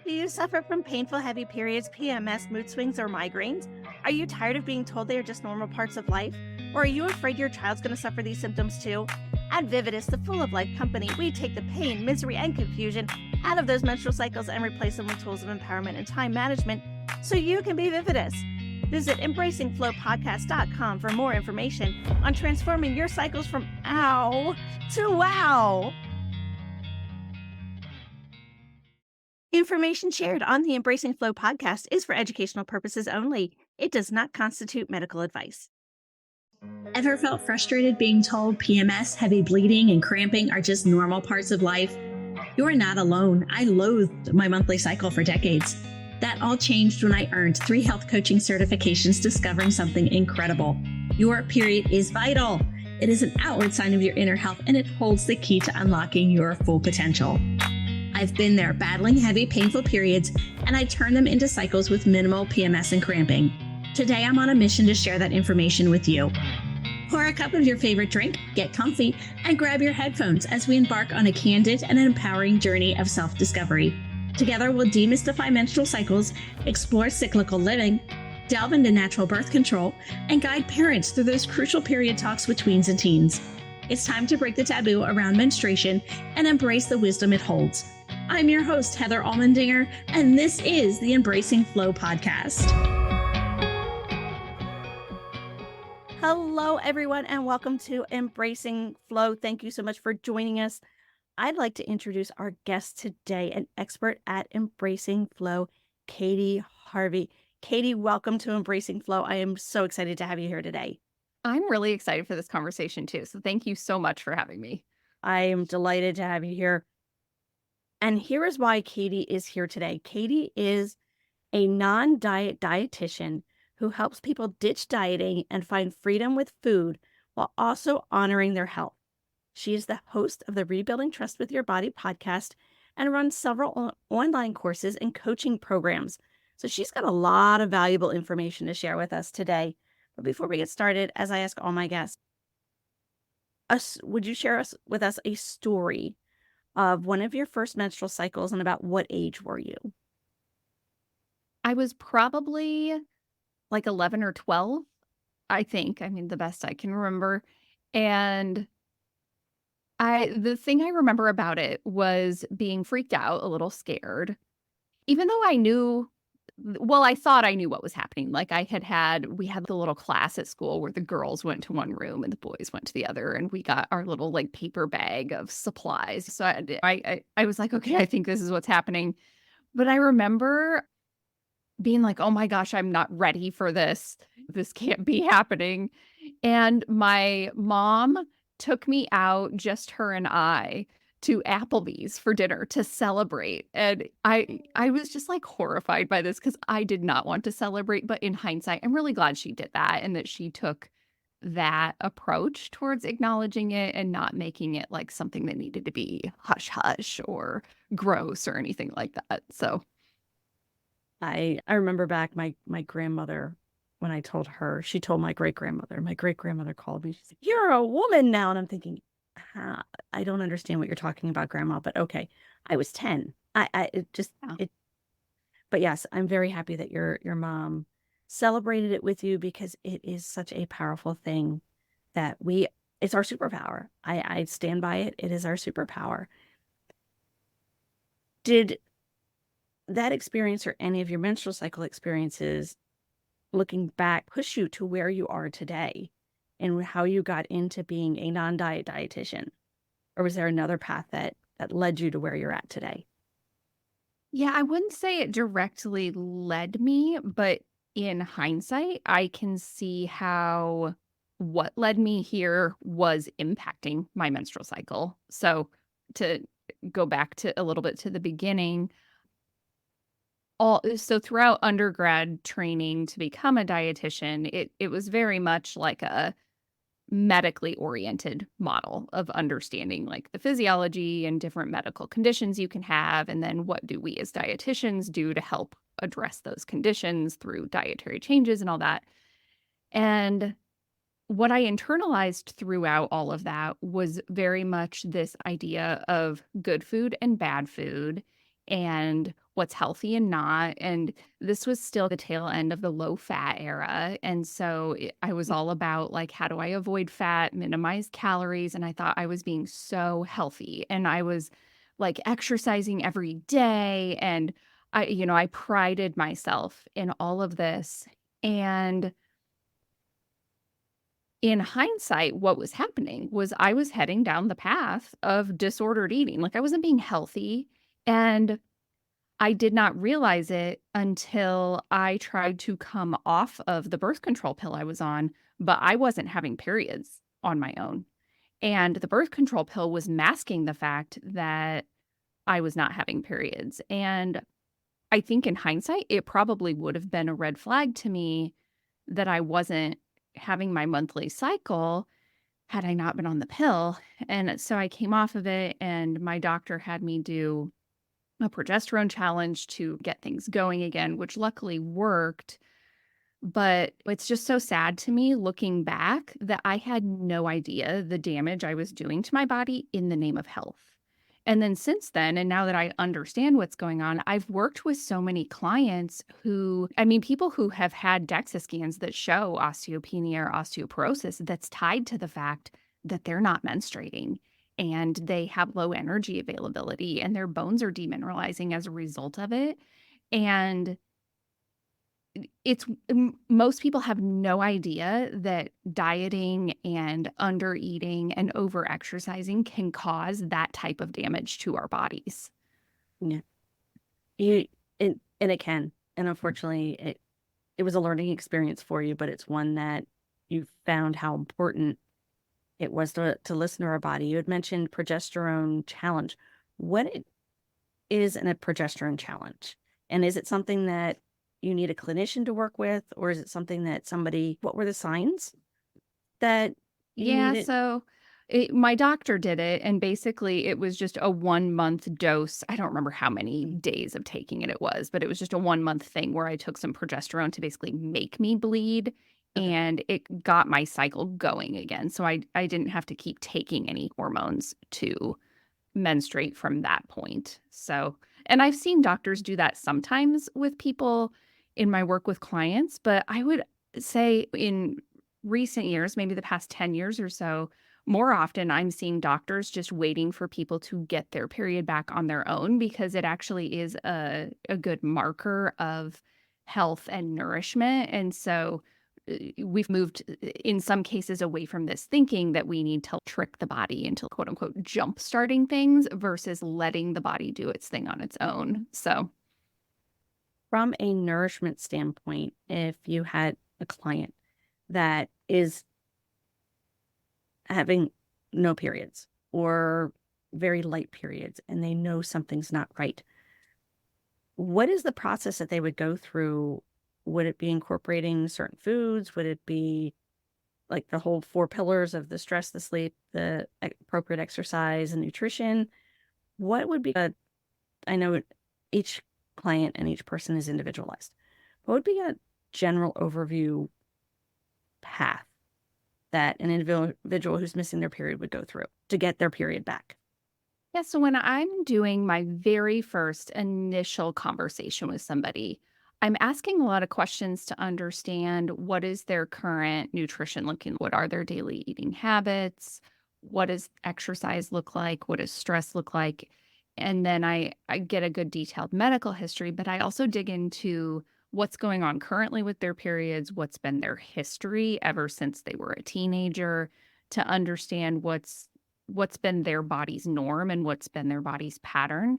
Do you suffer from painful, heavy periods, PMS, mood swings, or migraines? Are you tired of being told they are just normal parts of life? Or are you afraid your child's going to suffer these symptoms too? At Vividis, the full of life company, we take the pain, misery, and confusion out of those menstrual cycles and replace them with tools of empowerment and time management so you can be Vividis. Visit embracingflowpodcast.com for more information on transforming your cycles from ow to wow. Information shared on the Embracing Flow podcast is for educational purposes only. It does not constitute medical advice. Ever felt frustrated being told PMS, heavy bleeding, and cramping are just normal parts of life? You're not alone. I loathed my monthly cycle for decades. That all changed when I earned 3 health coaching certifications discovering something incredible. Your period is vital. It is an outward sign of your inner health, and it holds the key to unlocking your full potential. I've been there battling heavy, painful periods, and I turn them into cycles with minimal PMS and cramping. Today, I'm on a mission to share that information with you. Pour a cup of your favorite drink, get comfy, and grab your headphones as we embark on a candid and empowering journey of self-discovery. Together, we'll demystify menstrual cycles, explore cyclical living, delve into natural birth control, and guide parents through those crucial period talks with tweens and teens. It's time to break the taboo around menstruation and embrace the wisdom it holds. I'm your host, Heather Almendinger, and this is the Embracing Flow podcast. Hello, everyone, and welcome to Embracing Flow. Thank you so much for joining us. I'd like to introduce our guest today, an expert at Embracing Flow, Katy Harvey. Katy, welcome to Embracing Flow. I am so excited to have you here today. I'm really excited for this conversation too. So thank you so much for having me. I am delighted to have you here. And here is why Katy is here today. Katy is a non-diet dietitian who helps people ditch dieting and find freedom with food while also honoring their health. She is the host of the Rebuilding Trust with Your Body podcast and runs several online courses and coaching programs. So she's got a lot of valuable information to share with us today. But before we get started, as I ask all my guests, would you share with us a story of one of your first menstrual cycles and about what age were you? I was probably like 11 or 12, I think. I mean, the best I can remember. And the thing I remember about it was being freaked out, a little scared, even though I thought I knew what was happening. Like we had the little class at school where the girls went to one room and the boys went to the other, and we got our little like paper bag of supplies. So I was like, okay, I think this is what's happening. But I remember being like, oh my gosh, I'm not ready for this. This can't be happening. And my mom took me out, just her and I, to Applebee's for dinner to celebrate. And I was just like horrified by this because I did not want to celebrate. But in hindsight, I'm really glad she did that and that she took that approach towards acknowledging it and not making it like something that needed to be hush hush or gross or anything like that. So I remember back my grandmother, when I told her, she told my great-grandmother called me. She said, "You're a woman now." And I'm thinking, I don't understand what you're talking about, Grandma, but okay. I was 10. But yes, I'm very happy that your mom celebrated it with you because it is such a powerful thing that it's our superpower. I stand by it. It is our superpower. Did that experience or any of your menstrual cycle experiences, looking back, push you to where you are today and how you got into being a non-diet dietitian? Or was there another path that led you to where you're at today? yeah, I wouldn't say it directly led me, but in hindsight, I can see how what led me here was impacting my menstrual cycle. So to go back to a little bit to the beginning, so throughout undergrad training to become a dietitian, it was very much like a medically oriented model of understanding like the physiology and different medical conditions you can have, and then what do we as dietitians do to help address those conditions through dietary changes and all that. And what I internalized throughout all of that was very much this idea of good food and bad food, and what's healthy and not. And this was still the tail end of the low fat era. And so I was all about like, how do I avoid fat, minimize calories? And I thought I was being so healthy. And I was like exercising every day. And I prided myself in all of this. And in hindsight, what was happening was I was heading down the path of disordered eating. Like I wasn't being healthy. And I did not realize it until I tried to come off of the birth control pill I was on, but I wasn't having periods on my own. And the birth control pill was masking the fact that I was not having periods. And I think in hindsight, it probably would have been a red flag to me that I wasn't having my monthly cycle had I not been on the pill. And so I came off of it, and my doctor had me do a progesterone challenge to get things going again, which luckily worked. But it's just so sad to me looking back that I had no idea the damage I was doing to my body in the name of health. And then since then, and now that I understand what's going on, I've worked with so many clients people who have had DEXA scans that show osteopenia or osteoporosis that's tied to the fact that they're not menstruating and they have low energy availability and their bones are demineralizing as a result of it. And most people have no idea that dieting and under eating and over exercising can cause that type of damage to our bodies. Yeah. You and it can. And unfortunately, it was a learning experience for you, but it's one that you found how important it was to listen to our body. You had mentioned progesterone challenge. What is in a progesterone challenge? And is it something that you need a clinician to work with, or is it something that what were the signs that you Yeah, needed? so my doctor did it, and basically it was just a 1 month dose. I don't remember how many days of taking it was, but it was just a 1 month thing where I took some progesterone to basically make me bleed, Okay. and it got my cycle going again. So I didn't have to keep taking any hormones to menstruate from that point. So, and I've seen doctors do that sometimes with people in my work with clients, but I would say in recent years, maybe the past 10 years or so, more often I'm seeing doctors just waiting for people to get their period back on their own because it actually is a good marker of health and nourishment. And so we've moved in some cases away from this thinking that we need to trick the body into quote unquote jump starting things versus letting the body do its thing on its own. So, From a nourishment standpoint, if you had a client that is having no periods or very light periods and they know something's not right, what is the process that they would go through? Would it be incorporating certain foods? Would it be like the whole four pillars of the stress, the sleep, the appropriate exercise, and nutrition? What would be I know each client and each person is individualized. What would be a general overview path that an individual who's missing their period would go through to get their period back? yeah, so when I'm doing my very first initial conversation with somebody, I'm asking a lot of questions to understand what is their current nutrition looking, what are their daily eating habits, what does exercise look like, what does stress look like, and then I get a good detailed medical history, but I also dig into what's going on currently with their periods, what's been their history ever since they were a teenager, to understand what's been their body's norm and what's been their body's pattern,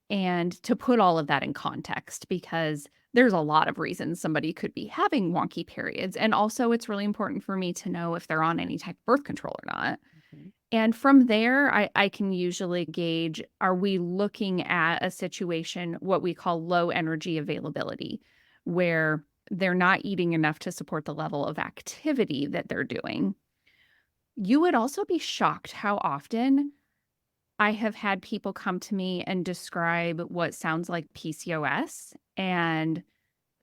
and to put all of that in context because there's a lot of reasons somebody could be having wonky periods. And also, it's really important for me to know if they're on any type of birth control or not. Mhm. And from there, I can usually gauge, are we looking at a situation, what we call low energy availability, where they're not eating enough to support the level of activity that they're doing. You would also be shocked how often I have had people come to me and describe what sounds like PCOS, and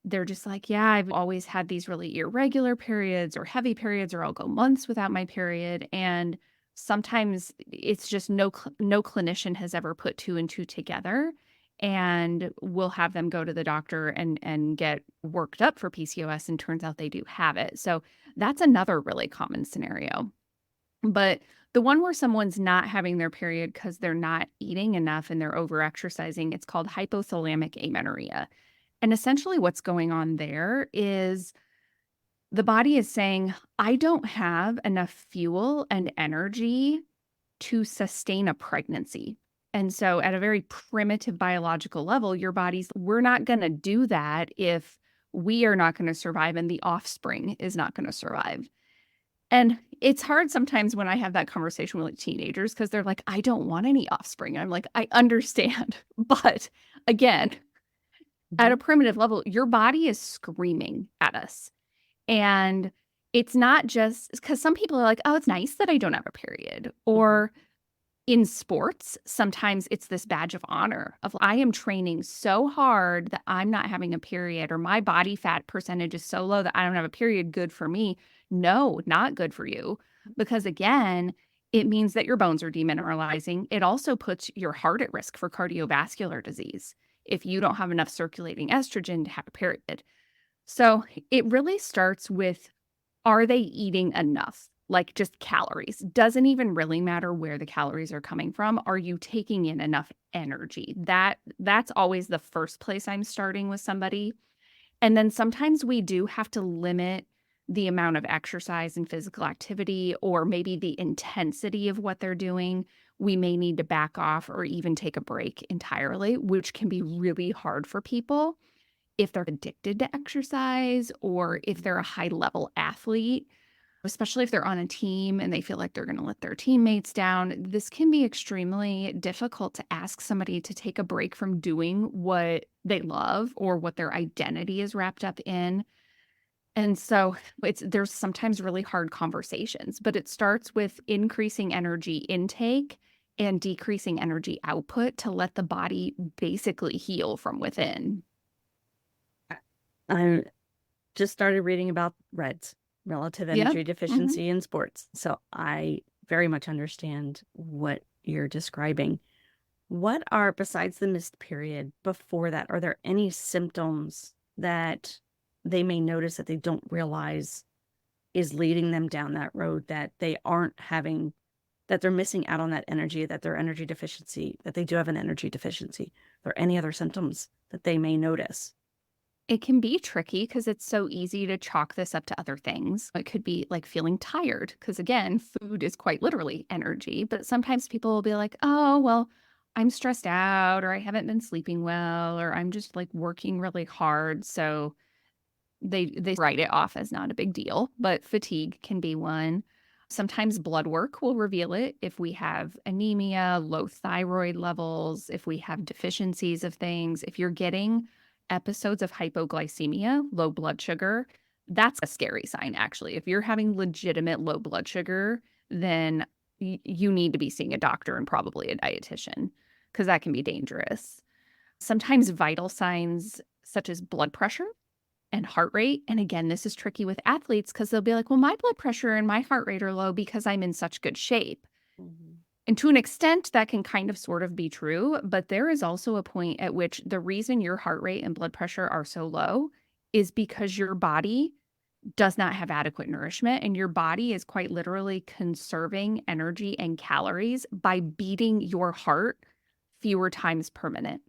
they're just like, "Yeah, I've always had these really irregular periods or heavy periods, or I'll go months without my period." And sometimes it's just no clinician has ever put two and two together. and we'll have them go to the doctor and get worked up for PCOS, and turns out they do have it. So that's another really common scenario. But the one where someone's not having their period because they're not eating enough and they're over-exercising, it's called hypothalamic amenorrhea. And essentially what's going on there is the body is saying, I don't have enough fuel and energy to sustain a pregnancy. And so at a very primitive biological level, your body's, we're not going to do that if we are not going to survive and the offspring is not going to survive. And it's hard sometimes when I have that conversation with like teenagers because they're like, I don't want any offspring. I'm like, I understand. But again, at a primitive level, your body is screaming at us. And it's not just because some people are like, oh, it's nice that I don't have a period. Or in sports, sometimes it's this badge of honor of I am training so hard that I'm not having a period, or my body fat percentage is so low that I don't have a period. Good for me. No, not good for you. Because again, it means that your bones are demineralizing. It also puts your heart at risk for cardiovascular disease if you don't have enough circulating estrogen to have a period. So it really starts with, are they eating enough? Like just calories. Doesn't even really matter where the calories are coming from. Are you taking in enough energy? That's always the first place I'm starting with somebody. And then sometimes we do have to limit the amount of exercise and physical activity, or maybe the intensity of what they're doing. We may need to back off or even take a break entirely, which can be really hard for people if they're addicted to exercise or if they're a high level athlete, especially if they're on a team and they feel like they're going to let their teammates down. This can be extremely difficult to ask somebody to take a break from doing what they love or what their identity is wrapped up in. And so there's sometimes really hard conversations, but it starts with increasing energy intake and decreasing energy output to let the body basically heal from within. I just started reading about REDS, relative Yep. energy deficiency in sports. So I very much understand what you're describing. What are, besides the missed period before that, are there any symptoms that they may notice that they don't realize is leading them down that road, that they aren't having, that they're missing out on that energy, that their energy deficiency, that they do have an energy deficiency? Are there any other symptoms that they may notice? It can be tricky because it's so easy to chalk this up to other things. It could be like feeling tired because, again, food is quite literally energy. But sometimes people will be like, oh, well, I'm stressed out, or I haven't been sleeping well, or I'm just like working really hard. So they write it off as not a big deal. But fatigue can be one. Sometimes blood work will reveal it if we have anemia, low thyroid levels, if we have deficiencies of things, if you're getting episodes of hypoglycemia, low blood sugar, that's a scary sign, actually. If you're having legitimate low blood sugar, then you need to be seeing a doctor and probably a dietitian because that can be dangerous. Sometimes vital signs such as blood pressure and heart rate. And again, this is tricky with athletes because they'll be like, well, my blood pressure and my heart rate are low because I'm in such good shape. And to an extent, that can kind of sort of be true, but there is also a point at which the reason your heart rate and blood pressure are so low is because your body does not have adequate nourishment, and your body is quite literally conserving energy and calories by beating your heart fewer times per minute.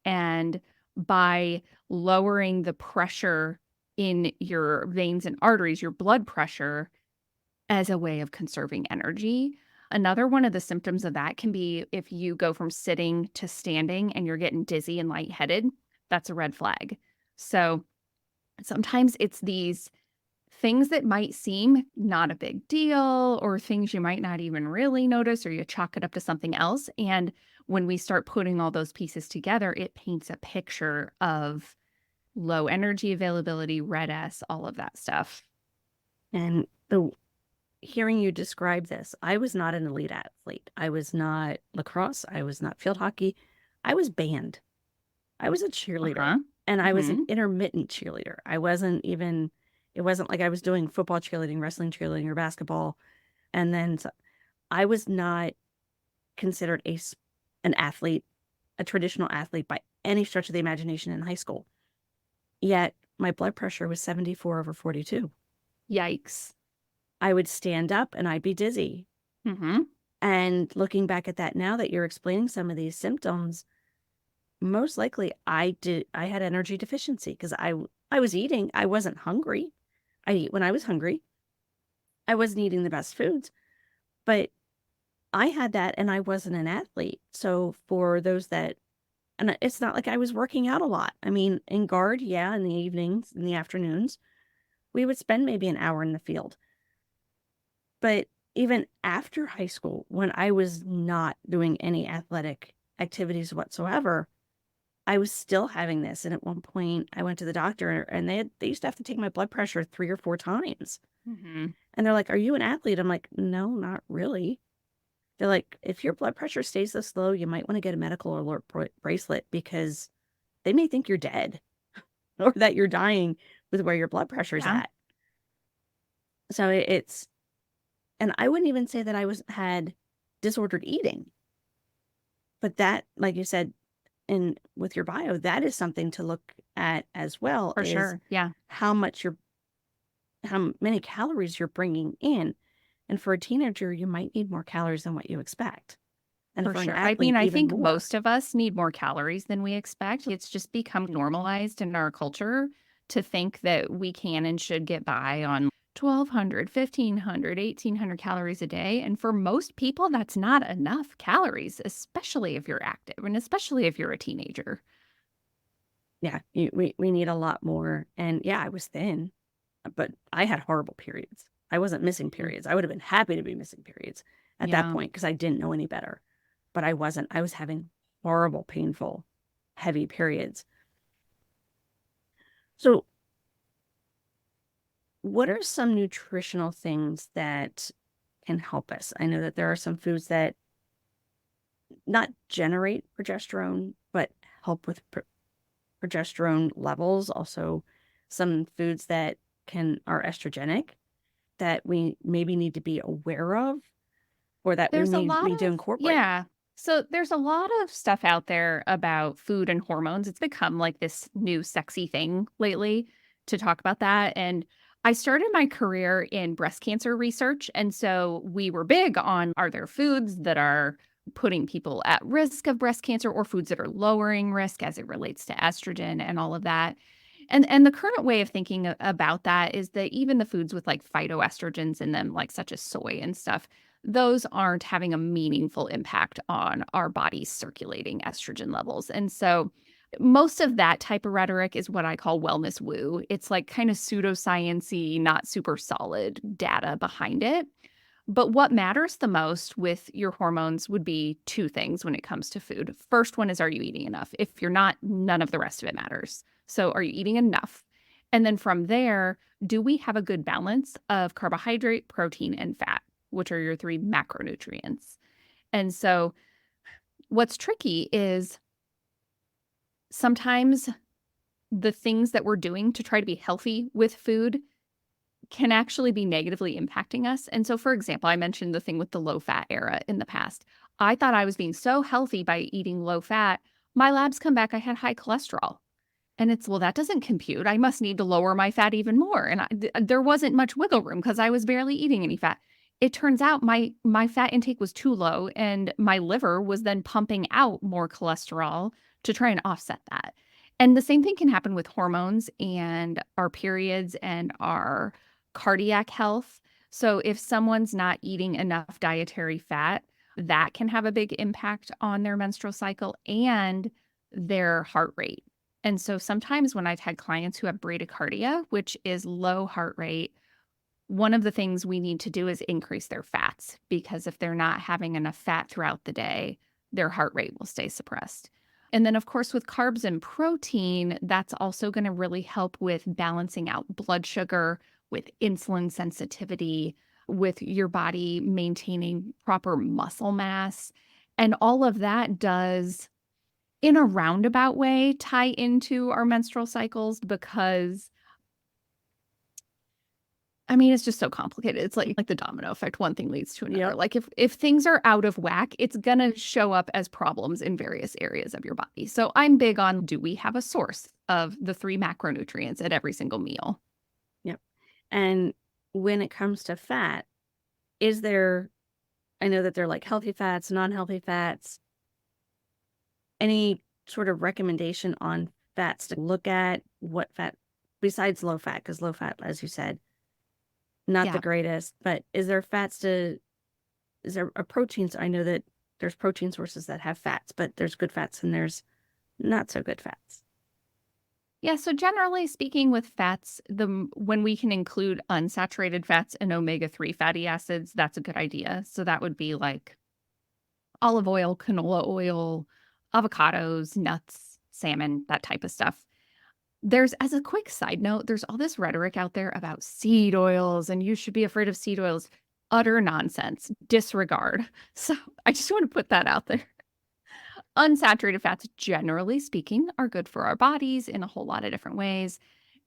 And by lowering the pressure in your veins and arteries, your blood pressure, as a way of conserving energy. Another one of the symptoms of that can be if you go from sitting to standing and you're getting dizzy and lightheaded, that's a red flag. So sometimes it's these things that might seem not a big deal, or things you might not even really notice, or you chalk it up to something else. And when we start putting all those pieces together, it paints a picture of low energy availability, red S, all of that stuff. And hearing you describe this, I was not an elite athlete. I was not lacrosse. I was not field hockey. I was band. I was a cheerleader, and I was an intermittent cheerleader. I wasn't even, it wasn't like I was doing football cheerleading, wrestling cheerleading, or basketball. And then I was not considered an athlete a traditional athlete by any stretch of the imagination in high school. Yet my blood pressure was 74/42. Yikes. I would stand up and I'd be dizzy. Mhm. And looking back at that now that you're explaining some of these symptoms, most likely I had energy deficiency because I was eating. I wasn't hungry. I eat when I was hungry. I wasn't eating the best foods, but I had that and I wasn't an athlete. So for those that, and it's not like I was working out a lot. I mean, in guard, yeah, in the evenings, in the afternoons, we would spend maybe an hour in the field. But even after high school, when I was not doing any athletic activities whatsoever, I was still having this. And at one point, I went to the doctor and they used to have to take my blood pressure 3 or 4 times. Mhm. And they're like, "Are you an athlete?" I'm like, "No, not really." They're like, "If your blood pressure stays this low, you might want to get a medical alert bracelet because they may think you're dead or that you're dying with where your blood pressure's Yeah, at." So it's, and I wouldn't even say that had disordered eating, but that, like you said, in with your bio, that is something to look at as well, for is sure. Yeah, how much how many calories you're bringing in. And for a teenager, you might need more calories than what you expect. And for for an sure. I mean, athlete, I even think more. most of us need more calories than we expect. It's just become normalized in our culture to think that we can and should get by on 1,200, 1,500, 1,800 calories a day. And for most people, that's not enough calories, especially if you're active and especially if you're a teenager. Yeah, we need a lot more. And yeah, I was thin, but I had horrible periods. I wasn't missing Mm. periods. I would have been happy to be missing periods at that Yeah. point because I didn't know any better. But I wasn't. I was having horrible, painful, heavy periods. So, what are some nutritional things that can help us? I know that there are some foods that not generate progesterone, but help with progesterone levels. Also, some foods that are estrogenic that we maybe need to be aware of or that we There's a may lot need to of incorporate. yeah. So there's a lot of stuff out there about food and hormones. It's become like this new sexy thing lately to talk about that. And I started my career in breast cancer research. And so we were big on, are there foods that are putting people at risk of breast cancer or foods that are lowering risk as it relates to estrogen and all of that. And the current way of thinking about that is that even the foods with like phytoestrogens in them, like such as soy and stuff, those aren't having a meaningful impact on our body's circulating estrogen levels. And so most of that type of rhetoric is what I call wellness woo. It's like kind of pseudosciency, not super solid data behind it. But what matters the most with your hormones would be two things when it comes to food. First one is, are you eating enough? If you're not, none of the rest of it matters. So, are you eating enough? And then from there, do we have a good balance of carbohydrate, protein, and fat, which are your three macronutrients? And so, what's tricky is sometimes the things that we're doing to try to be healthy with food can actually be negatively impacting us. And so, for example, I mentioned the thing with the low fat era in the past. I thought I was being so healthy by eating low fat. My labs come back, I had high cholesterol. And it's, well, that doesn't compute. I must need to lower my fat even more. And there wasn't much wiggle room because I was barely eating any fat. It turns out my fat intake was too low, and my liver was then pumping out more cholesterol to try and offset that. And the same thing can happen with hormones and our periods and our cardiac health. So if someone's not eating enough dietary fat, that can have a big impact on their menstrual cycle and their heart rate. And so sometimes when I've had clients who have bradycardia, which is low heart rate, one of the things we need to do is increase their fats, because if they're not having enough fat throughout the day, their heart rate will stay suppressed. And then, of course, with carbs and protein, that's also going to really help with balancing out blood sugar, with insulin sensitivity, with your body maintaining proper muscle mass. And all of that does, in a roundabout way, tie into our menstrual cycles, because I mean, it's just so complicated. It's like the domino effect. One thing leads to another. Yep. Like if things are out of whack, it's gonna show up as problems in various areas of your body. So I'm big on, do we have a source of the 3 macronutrients at every single meal? Yep. And when it comes to fat, is there, I know that they're like healthy fats, non-healthy fats, any sort of recommendation on fats to look at? What fat besides low fat? Because low fat, as you said, not the Yeah. greatest, but is there a proteins? I know that there's protein sources that have fats, but there's good fats and there's not so good fats. Yeah, so generally speaking with fats, when we can include unsaturated fats and omega-3 fatty acids, that's a good idea. So that would be like olive oil, canola oil, avocados, nuts, salmon, that type of stuff. As a quick side note, there's all this rhetoric out there about seed oils and you should be afraid of seed oils. Utter nonsense. Disregard. So I just want to put that out there. Unsaturated fats, generally speaking, are good for our bodies in a whole lot of different ways.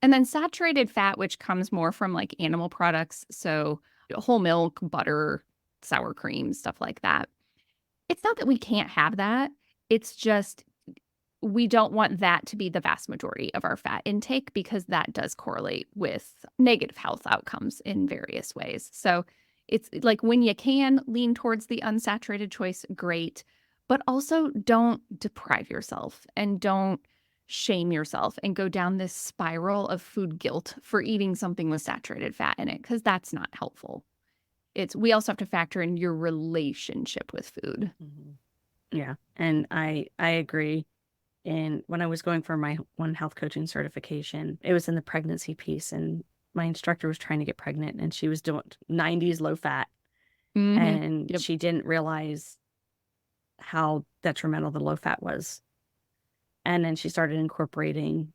And then saturated fat, which comes more from like animal products, so whole milk, butter, sour cream, stuff like that. It's not that we can't have that. It's just we don't want that to be the vast majority of our fat intake because that does correlate with negative health outcomes in various ways. So it's like when you can lean towards the unsaturated choice, great, but also don't deprive yourself and don't shame yourself and go down this spiral of food guilt for eating something with saturated fat in it because that's not helpful. We also have to factor in your relationship with food. Mhm. Yeah, and I agree. And when I was going for my One Health coaching certification, it was in the pregnancy piece, and my instructor was trying to get pregnant, and she was doing 90s low fat, Mhm. and Yep. she didn't realize how detrimental the low fat was. And then she started incorporating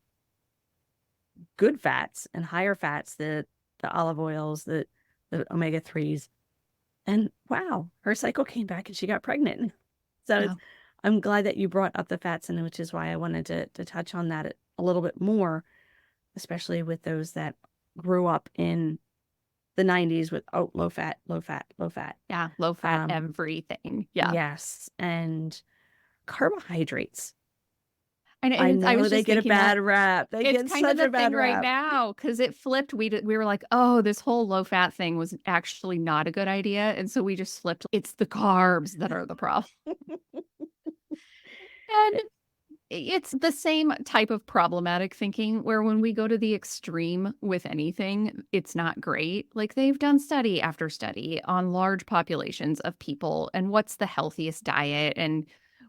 good fats and higher fats, the olive oils, the omega-3s. And wow, her cycle came back and she got pregnant. So Yeah. I'm glad that you brought up the fats, and which is why I wanted to touch on that a little bit more, especially with those that grew up in the 90s with, oh, low fat, low fat, low fat. Yeah. Low fat Um, everything. Yeah. yes. And carbohydrates. And I I know was they just get a thinking that bad rap. They it's get kind of such the a bad thing right rap. now because it flipped. We were like, oh, this whole low fat thing was actually not a good idea. And so we just flipped. It's the carbs that are the problem. And it's the same type of problematic thinking where when we go to the extreme with anything, it's not great. Like they've done study after study on large populations of people and what's the healthiest diet and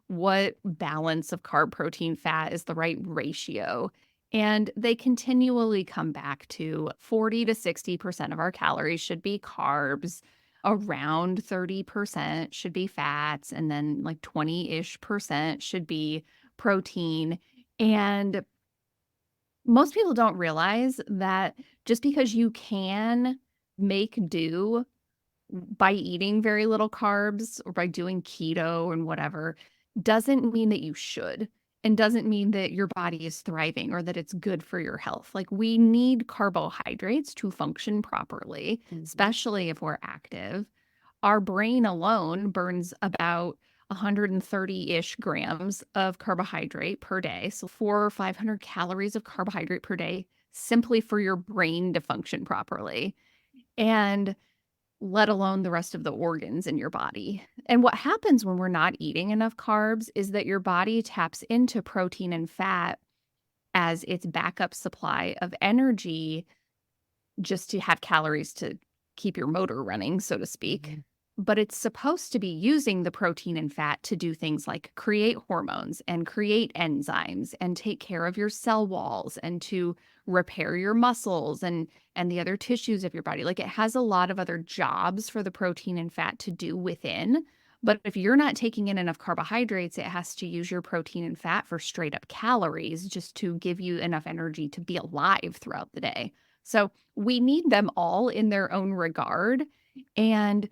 what balance of carb, protein, fat is the right ratio. And they continually come back to 40 to 60% of our calories should be carbs, around 30% should be fats, and then like 20-ish% should be protein. And most people don't realize that just because you can make do by eating very little carbs or by doing keto and whatever doesn't mean that you should and doesn't mean that your body is thriving or that it's good for your health. Like we need carbohydrates to function properly, Mhm. especially if we're active. Our brain alone burns about 130-ish grams of carbohydrate per day. So 400 or 500 calories of carbohydrate per day simply for your brain to function properly. And let alone the rest of the organs in your body. And what happens when we're not eating enough carbs is that your body taps into protein and fat as its backup supply of energy just to have calories to keep your motor running, so to speak. Mhm. But it's supposed to be using the protein and fat to do things like create hormones and create enzymes and take care of your cell walls and to repair your muscles and the other tissues of your body. Like it has a lot of other jobs for the protein and fat to do within. But if you're not taking in enough carbohydrates, it has to use your protein and fat for straight up calories just to give you enough energy to be alive throughout the day. So we need them all in their own regard. And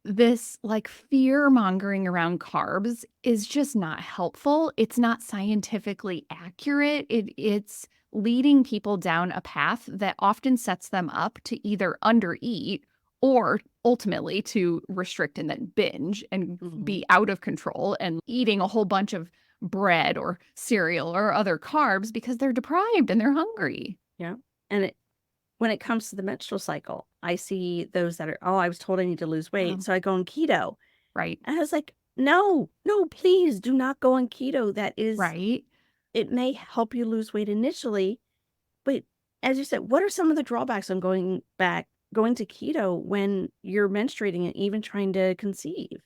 this like fear mongering around carbs is just not helpful. It's not scientifically accurate. It's leading people down a path that often sets them up to either undereat or ultimately to restrict and then binge and Mhm. be out of control and eating a whole bunch of bread or cereal or other carbs because they're deprived and they're hungry. Yeah. And when it comes to the menstrual cycle, I see those that are, oh, I was told I need to lose weight, Um, so I go on keto. right. And I was like, no, no, please do not go on keto. Right. It may help you lose weight initially, but as you said, what are some of the drawbacks on going to keto when you're menstruating and even trying to conceive?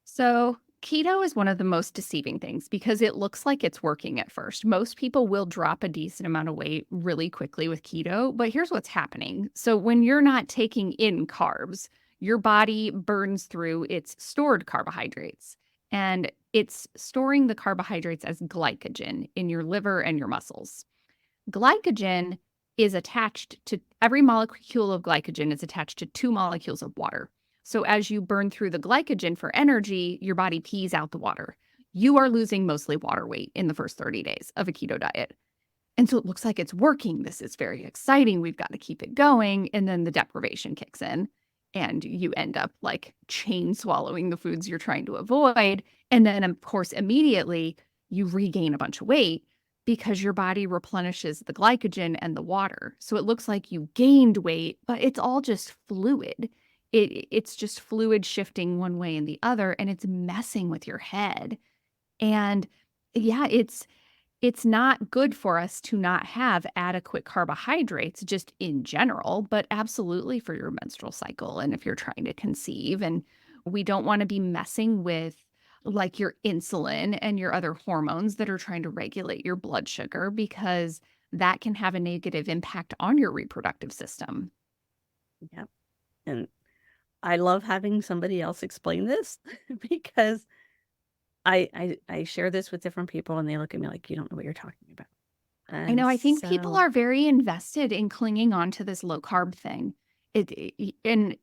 So, keto is one of the most deceiving things because it looks like it's working at first. Most people will drop a decent amount of weight really quickly with keto, but here's what's happening. So, when you're not taking in carbs, your body burns through its stored carbohydrates and it's storing the carbohydrates as glycogen in your liver and your muscles. Glycogen is attached to every molecule of glycogen is attached to two molecules of water. So as you burn through the glycogen for energy, your body pees out the water. You are losing mostly water weight in the first 30 days of a keto diet. And so it looks like it's working. This is very exciting. We've got to keep it going. And then the deprivation kicks in and you end up like chain swallowing the foods you're trying to avoid. And then, of course, immediately you regain a bunch of weight because your body replenishes the glycogen and the water. So it looks like you gained weight, but it's all just fluid. It's just fluid shifting one way and the other, and it's messing with your head. And yeah, it's not good for us to not have adequate carbohydrates just in general, but absolutely for your menstrual cycle and if you're trying to conceive. And we don't want to be messing with like your insulin and your other hormones that are trying to regulate your blood sugar because that can have a negative impact on your reproductive system. Yeah. And I love having somebody else explain this because I share this with different people and they look at me like, you don't know what you're talking about. I And know, I think people so, are very invested in clinging on to this low carb thing. And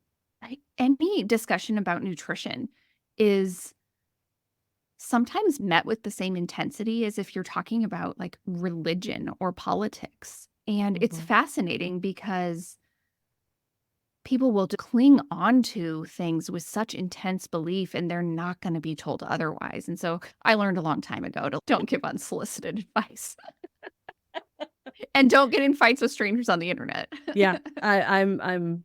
any discussion about nutrition is sometimes met with the same intensity as if you're talking about like religion or politics. And it's mhm, fascinating because people will cling on to things with such intense belief and they're not going to be told otherwise. And so I learned a long time ago to don't give unsolicited advice and don't get in fights with strangers on the internet. yeah, I'm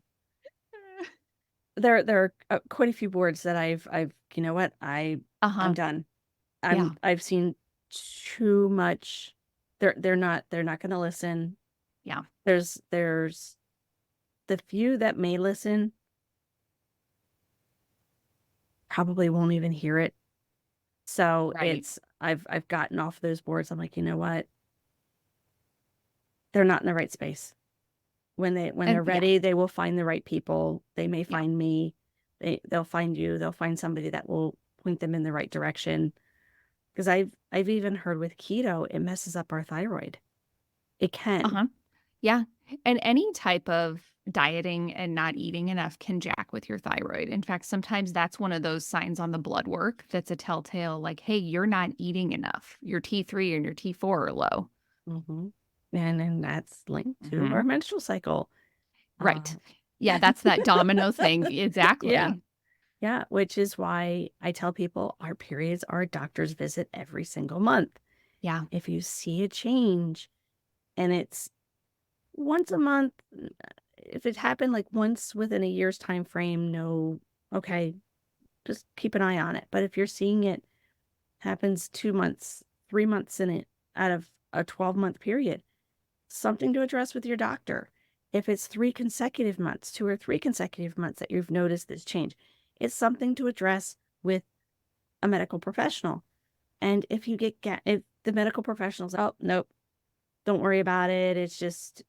there are quite a few boards that you know what? I'm Uh-huh. done. Yeah. I've seen too much. They're not going to listen. Yeah. There's the few that may listen probably won't even hear it. So Right. I've gotten off those boards. I'm like, you know what? They're not in the right space. When And they're yeah. ready, they will find the right people. They may Yeah. find me. They'll find you. They'll find somebody that will point them in the right direction. Because I've even heard with keto, it messes up our thyroid. It can. Uh-huh. Yeah. And any type of dieting and not eating enough can jack with your thyroid. In fact, sometimes that's one of those signs on the blood work that's a telltale, like, hey, you're not eating enough. Your T3 and your T4 are low. Hmm. And that's linked to Hmm. our menstrual cycle. Right. Uh, Yeah, that's that domino thing. yeah. Exactly. Yeah. Which is why I tell people our periods are a doctor's visit every single month. Yeah. If you see a change and it's once a month, if it happened like once within a year's time frame, no, okay, just keep an eye on it. But if you're seeing it happens 2 months, 3 months in it out of a 12-month period, something to address with your doctor. If it's 3 consecutive months, 2 or 3 consecutive months that you've noticed this change, it's something to address with a medical professional. And if if the medical professional's, oh, nope, don't worry about it. It's just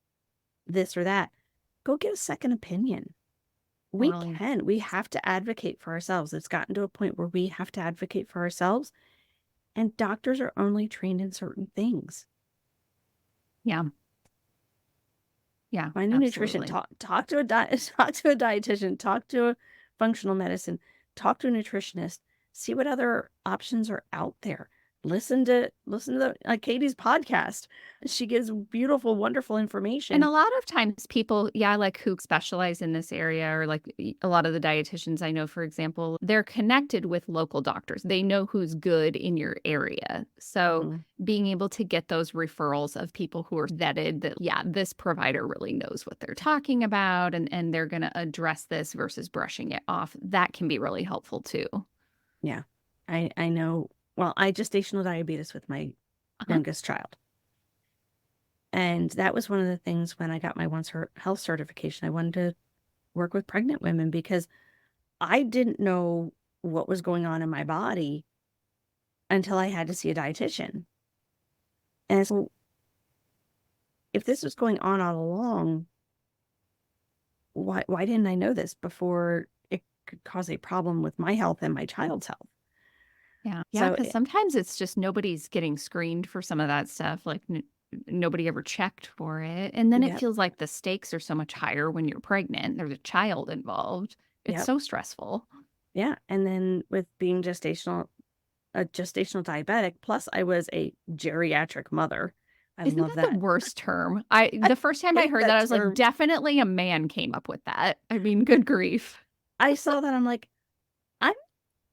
this or that. Go get a second opinion. Totally. We have to advocate for ourselves. It's gotten to a point where we have to advocate for ourselves, and doctors are only trained in certain things. Yeah. Yeah. Find a nutrition, Absolutely. talk to a talk to a dietitian, talk to a functional medicine, talk to a nutritionist, see what other options are out there. Listen to Katie's podcast. She gives beautiful, wonderful And information. a lot of times people, like who specialize in this area, or like a lot of the dietitians I know, for example, they're connected with local doctors. They know who's good in your area. So Mhm. being able to get those referrals of people who are vetted that, this provider really knows what they're talking about, and they're going to address this versus brushing it off, that can be really helpful too. Yeah. I know. Well, I had gestational diabetes with my Uh-huh. youngest child. And that was one of the things when I got my Health certification. I wanted to work with pregnant women because I didn't know what was going on in my body until I had to see a dietitian. And so if this was going on all along, why didn't I know this before it could cause a problem with my health and my child's health? Yeah. Yeah. So Because sometimes it's just nobody's getting screened for some of that stuff. Like nobody ever checked for it. And then it yep, feels like the stakes are so much higher when you're pregnant. There's a child involved. It's yep, so stressful. yeah. And then with being a gestational diabetic, plus I was a geriatric mother. I Isn't love that the that. worst term? I The first time I hate heard that, that I was like, term. definitely a man came up with that. I mean, good grief. I saw that. I'm like, I'm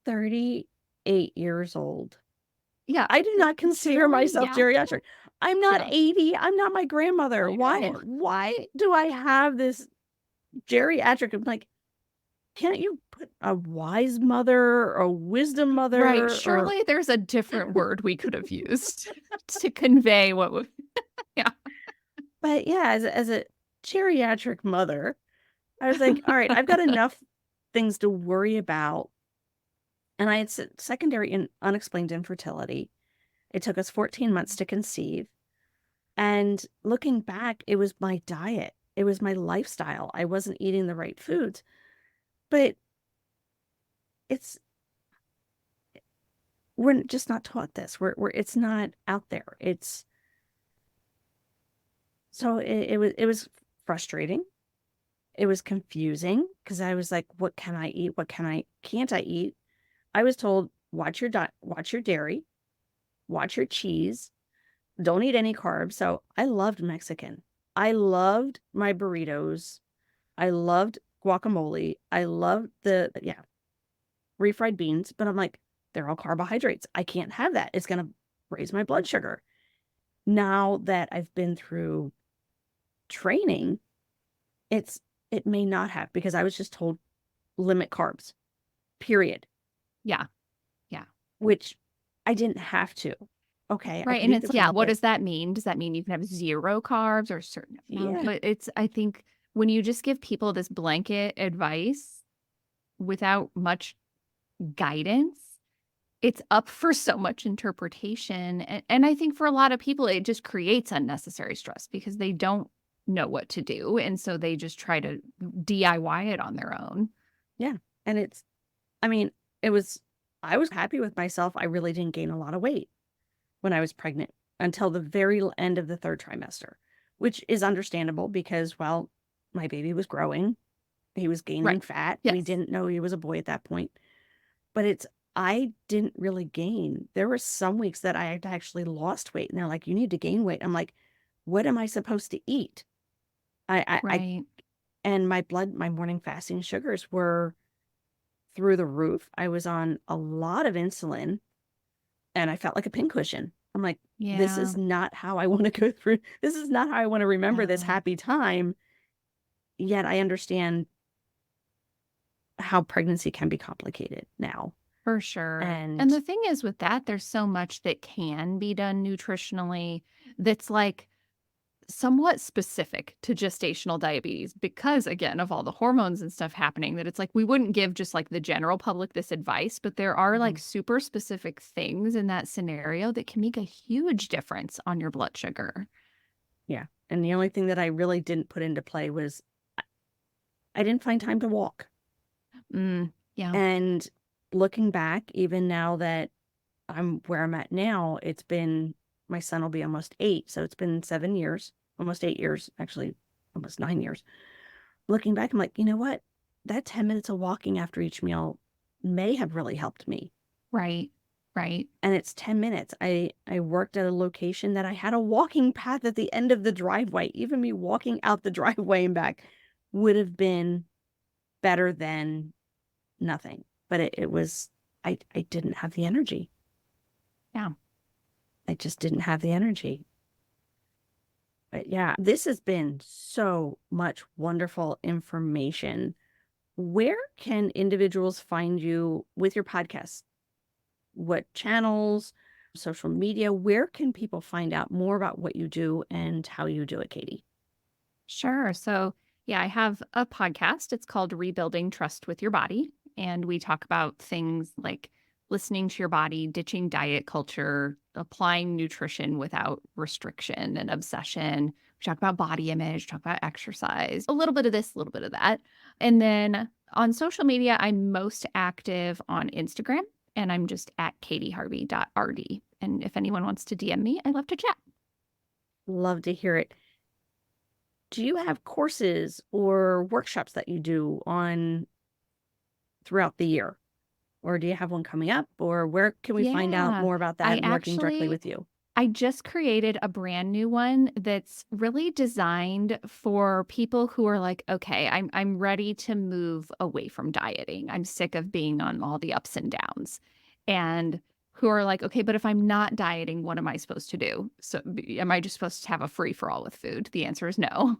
38 years old. Yeah. I do not consider myself Yeah. geriatric. I'm not Yeah. 80. I'm not my grandmother. I know. Why do I have this geriatric? I'm like, can't you put a wise mother or a wisdom Right. mother or Surely there's a different word we could have used to convey what was. Yeah. but yeah, as a geriatric mother, I was like, all right, I've got enough things to worry about. And I had secondary and unexplained infertility. It took us 14 months to conceive. And looking back, it was my diet. It was my lifestyle. I wasn't eating the right foods. But it's we're just not taught this. It's not out there. It's so it was frustrating. It was confusing because I was like, what can I eat? What can't I eat? I was told, watch your diet, watch your dairy, watch your cheese, don't eat any carbs. So I loved Mexican. I loved my burritos. I loved guacamole. I loved refried beans, but I'm like, they're all carbohydrates. I can't have that. It's going to raise my blood sugar. Now that I've been through training, it may not have because I was just told limit carbs, period, Yeah. Yeah. which I didn't have to. Okay, I Right. could And eat it's, the food, what but does that mean? Does that mean you can have zero carbs or a certain amount? yeah, But I think when you just give people this blanket advice without much guidance, it's up for so much interpretation. And I think for a lot of people, it just creates unnecessary stress because they don't know what to do. And so they just try to DIY it on their own. yeah. And I mean, I was happy with myself. I really didn't gain a lot of weight when I was pregnant until the very end of the third trimester, which is understandable because, well, my baby was growing. He was Right. gaining fat. We Yes. didn't know he was a boy at that point. But I didn't really gain. There were some weeks that I had actually lost weight. And they're like, you need to gain weight. I'm like, what am I supposed to eat? I Right. and my morning fasting sugars were through the roof. I was on a lot of insulin and I felt like a pincushion. I'm like, this Yeah. is not how I want to go through. This is not how I want to remember this No, happy time. Yet I understand how pregnancy can be complicated now. for sure. And And the thing is with that, there's so much that can be done nutritionally that's like somewhat specific to gestational diabetes because, again, of all the hormones and stuff happening, that it's like we wouldn't give just like the general public this advice, but there are like mhm, super specific things in that scenario that can make a huge difference on your blood sugar. yeah. And the only thing that I really didn't put into play was I didn't find time to walk. Yeah. And looking back, even now that I'm where I'm at now, my son will be almost 8. So it's been 7 years, almost 8 years, actually, almost 9 years. Looking back, I'm like, you know what? that 10 minutes of walking after each meal may have really helped me. Right. Right. And it's 10 minutes. I worked at a location that I had a walking path at the end of the driveway. Even me walking out the driveway and back would have been better than nothing. But it was, I didn't have the energy. Yeah. I just didn't have the energy. But yeah, this has been so much wonderful information. Where can individuals find you with your podcast? What channels, social media? Where can people find out more about what you do and how you do it, Katy? Sure. So, yeah, I have a podcast. It's called Rebuilding Trust with Your Body. And we talk about things like listening to your body, ditching diet culture, applying nutrition without restriction and obsession. We talk about body image, talk about exercise, a little bit of this, a little bit of that. And then on social media, I'm most active on Instagram, and I'm just at katyharvey.rd. And if anyone wants to DM me, I'd love to chat. Love to hear it. Do you have courses or workshops that you do on throughout the year? Or do you have one coming up? Or where can we find out Yeah. more about that I and working directly actually with you? I just created a brand new one that's really designed for people who are like, okay, I'm ready to move away from dieting. I'm sick of being on all the ups and downs. And who are like, okay, but if I'm not dieting, what am I supposed to do? So am I just supposed to have a free for all with food? The answer is no.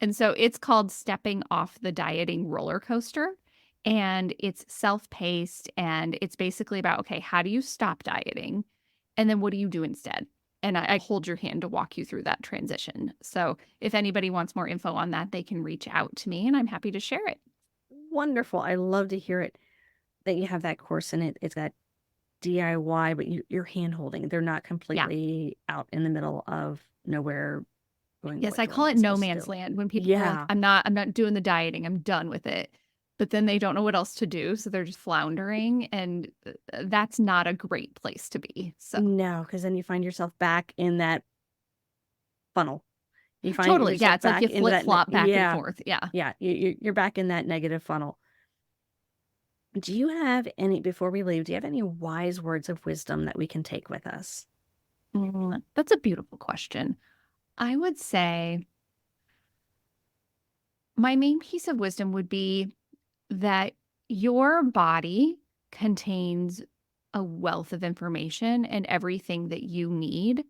And so it's called Stepping Off the Dieting Roller Coaster. And it's self-paced, and it's basically about, okay, how do you stop dieting? And then what do you do instead? And I hold your hand to walk you through that transition. So if anybody wants more info on that, they can reach out to me and I'm happy to share it. Wonderful. I love to hear it that you have that course in it. It's got DIY, but you're hand holding. They're not Yeah. completely out in the middle of nowhere going, Yes, what I am call I it no supposed to man's do? land when people are like, Yeah. I'm not doing the dieting. I'm done with it. But then they don't know what else to do, so they're just floundering, and that's not a great place to be. So, No, because then you find yourself back in that funnel. You find totally. Yeah, yourself it's like you back into that. flip-flop back and Yeah. forth. Yeah. Yeah. You're back in that negative funnel. Do you have any, before we leave, do you have any wise words of wisdom that we can take with us? That's a beautiful question. I would say my main piece of wisdom would be that your body contains a wealth of information and everything that you need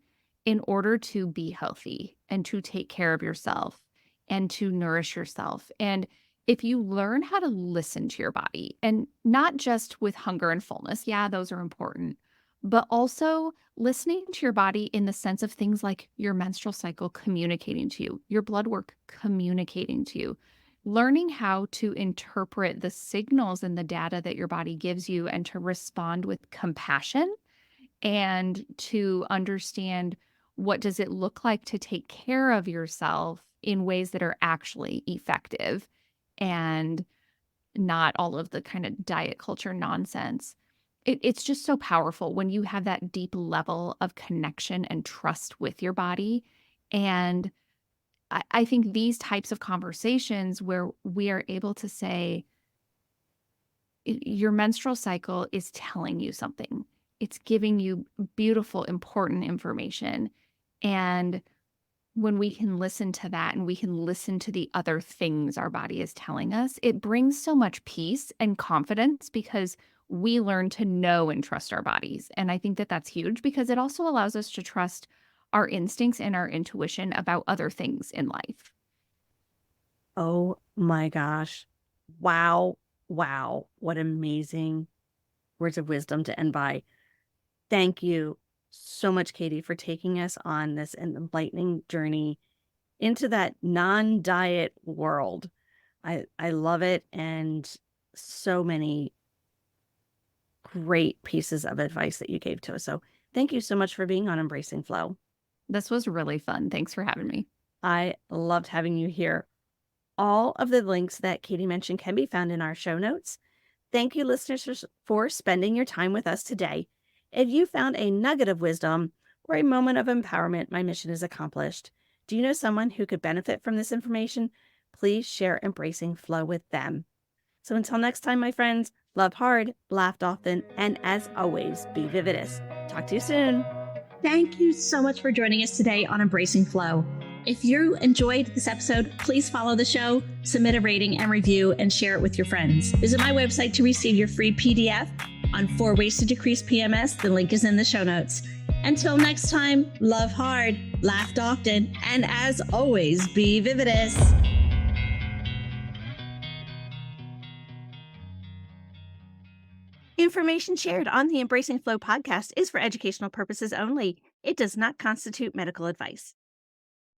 in order to be healthy and to take care of yourself and to nourish yourself. And if you learn how to listen to your body, and not just with hunger and fullness, yeah, those are important, but also listening to your body in the sense of things like your menstrual cycle communicating to you, your blood work communicating to you, learning how to interpret the signals and the data that your body gives you and to respond with compassion and to understand what does it look like to take care of yourself in ways that are actually effective and not all of the kind of diet culture nonsense. It's just so powerful when you have that deep level of connection and trust with your body. And I think these types of conversations where we are able to say, your menstrual cycle is telling you something. It's giving you beautiful, important information. And when we can listen to that and we can listen to the other things our body is telling us, it brings so much peace and confidence because we learn to know and trust our bodies. And I think that that's huge because it also allows us to trust our instincts and our intuition about other things in life. Oh my gosh. Wow. Wow. What amazing words of wisdom to end by. Thank you so much, Katy, for taking us on this enlightening journey into that non-diet world. I love it, and so many great pieces of advice that you gave to us. So thank you so much for being on Embracing Flow. This was really fun. Thanks for having me. I loved having you here. All of the links that Katy mentioned can be found in our show notes. Thank you, listeners, for spending your time with us today. If you found a nugget of wisdom or a moment of empowerment, my mission is accomplished. Do you know someone who could benefit from this information? Please share Embracing Flow with them. So until next time, my friends, love hard, laugh often, and as always, be vividous. Talk to you soon. Thank you so much for joining us today on Embracing Flow. If you enjoyed this episode, please follow the show, submit a rating and review, and share it with your friends. Visit my website to receive your free PDF on 4 ways to decrease PMS. The link is in the show notes. Until next time, love hard, laugh often, and as always, be vividous. Information shared on the Embracing Flow podcast is for educational purposes only. It does not constitute medical advice.